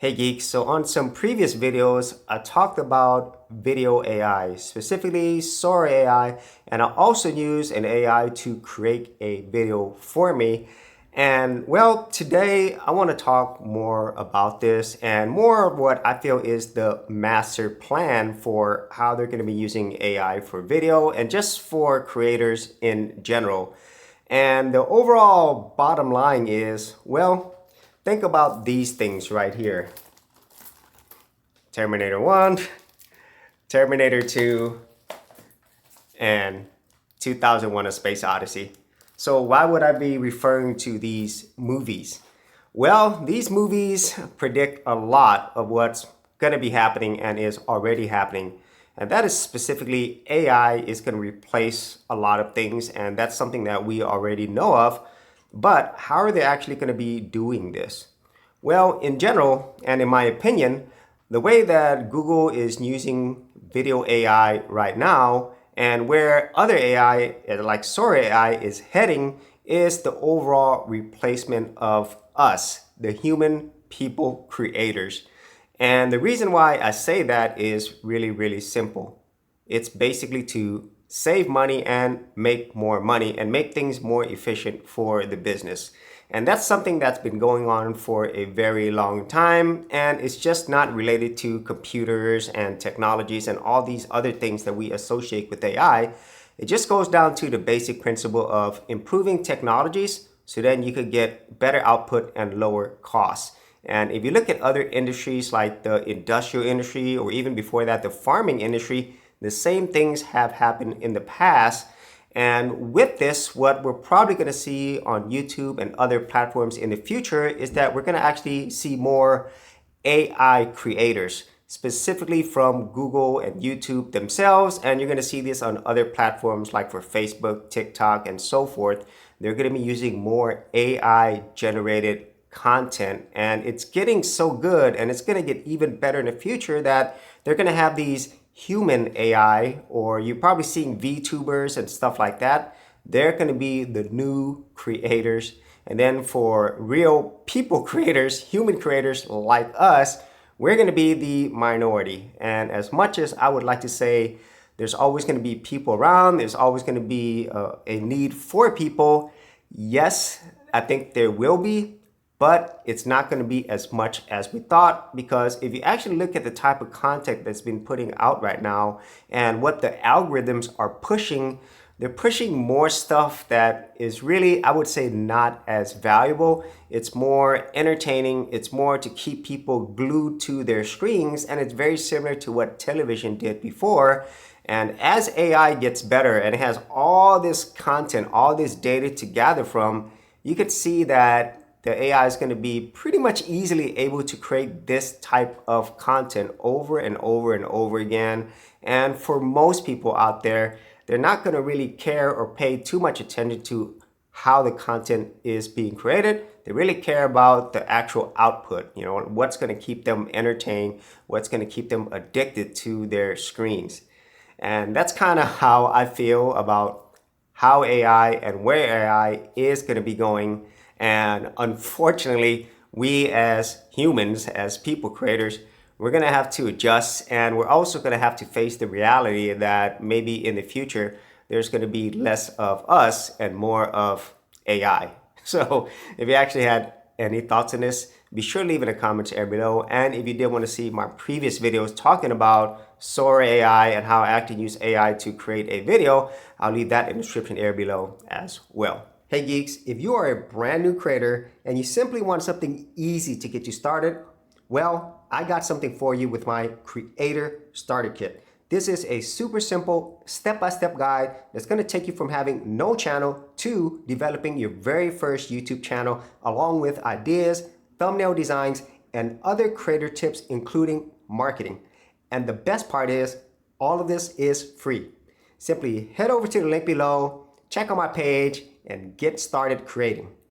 Hey Geeks, so on some previous videos, I talked about video AI, specifically SORA AI, and I also used an AI to create a video for me. And well, today I want to talk more about this and more of what I feel is the master plan for how they're going to be using AI for video and just for creators in general. And the overall bottom line is, well, think about these things right here. Terminator 1, Terminator 2, and 2001: A Space Odyssey. So why would I be referring to these movies? Well, these movies predict a lot of what's going to be happening and is already happening. And that is specifically AI is going to replace a lot of things, and that's something that we already know of. But how are they actually going to be doing this? Well, in general, and in my opinion, the way that Google is using video AI right now and where other AI, like SORA AI, is heading is the overall replacement of us, the human people creators. And the reason why I say that is really simple. It's basically to save money and make more money and make things more efficient for the business. And that's something that's been going on for a very long time, and it's just not related to computers and technologies and all these other things that we associate with AI. It just goes down to the basic principle of improving technologies so then you could get better output and lower costs. And if you look at other industries like the industrial industry or even before that the farming industry, the same things have happened in the past. And with this, what we're probably going to see on YouTube and other platforms in the future is that we're going to actually see more AI creators, specifically from Google and YouTube themselves. And you're going to see this on other platforms like for Facebook, TikTok, and so forth. They're going to be using more AI generated content, and it's getting so good and it's going to get even better in the future that they're going to have these human AI, or you're probably seeing VTubers and stuff like that. They're going to be the new creators. And then for real people creators, human creators like us, we're going to be the minority. And as much as I would like to say there's always going to be people around, there's always going to be a need for people, yes, I think there will be, but it's not going to be as much as we thought, because if you actually look at the type of content that's been putting out right now and what the algorithms are pushing, they're pushing more stuff that is really, I would say, not as valuable. It's more entertaining. It's more to keep people glued to their screens, and it's very similar to what television did before. And as AI gets better and it has all this content, all this data to gather from, you could see that the AI is going to be pretty much easily able to create this type of content over and over again. And for most people out there, they're not going to really care or pay too much attention to how the content is being created. They really care about the actual output, what's going to keep them entertained, what's going to keep them addicted to their screens. And that's kind of how I feel about how AI and where AI is going to be going. And unfortunately, we as humans, as people creators, we're going to have to adjust, and we're also going to have to face the reality that maybe in the future, there's going to be less of us and more of AI. So if you actually had any thoughts on this, be sure to leave in the comments area below. And if you did want to see my previous videos talking about SORA AI and how I actually use AI to create a video, I'll leave that in the description area below as well. Hey Geeks, if you are a brand new creator and you simply want something easy to get you started, well, I got something for you with my Creator Starter Kit. This is a super simple step-by-step guide that's going to take you from having no channel to developing your very first YouTube channel, along with ideas, thumbnail designs, and other creator tips, including marketing. And the best part is, all of this is free. Simply head over to the link below, check out my page, and get started creating.